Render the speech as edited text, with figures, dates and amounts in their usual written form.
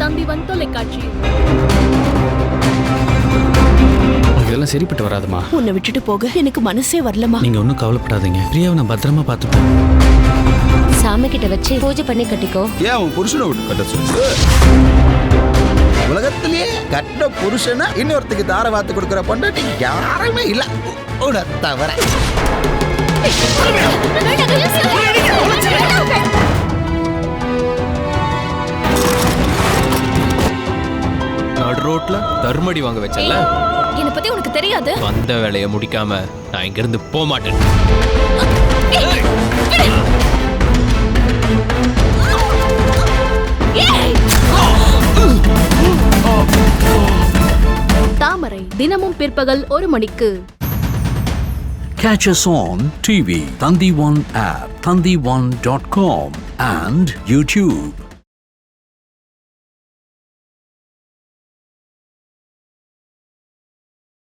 தந்திவன் தொலைக்காட்சி. இதெல்லாம் சரிப்பட்டு வராதுமா. உன்னை விட்டுட்டு போக எனக்கு மனசே வரலமா. நீங்க ஒன்றும் கவலைப்படாதீங்க. பிரியாவை நான் பத்திரமா பார்த்துப்பேன். சாமி கிட்ட வச்சு பூஜை பண்ணி கட்டிக்கோ. ஏன் உன் புருஷனை விட்டு கட்ட சொல்லு? உலகத்திலேயே கட்ட புருஷனா இன்னொருத்துக்கு தார வாத்து கொடுக்குற பொண்டாட்டி யாருமே இல்ல உன்னை தவிர. நடு ரோட்ல தர்மடி வாங்க வச்சல. என்ன பத்தி உனக்கு தெரியாது? வந்த வேலையை முடிக்காம நான் இங்க இருந்து போக மாட்டேன். தாமரை தினமும் பிற்பகல் 1 மணிக்கு. Catch us on TV, Thandivan app, thandivan.com and YouTube.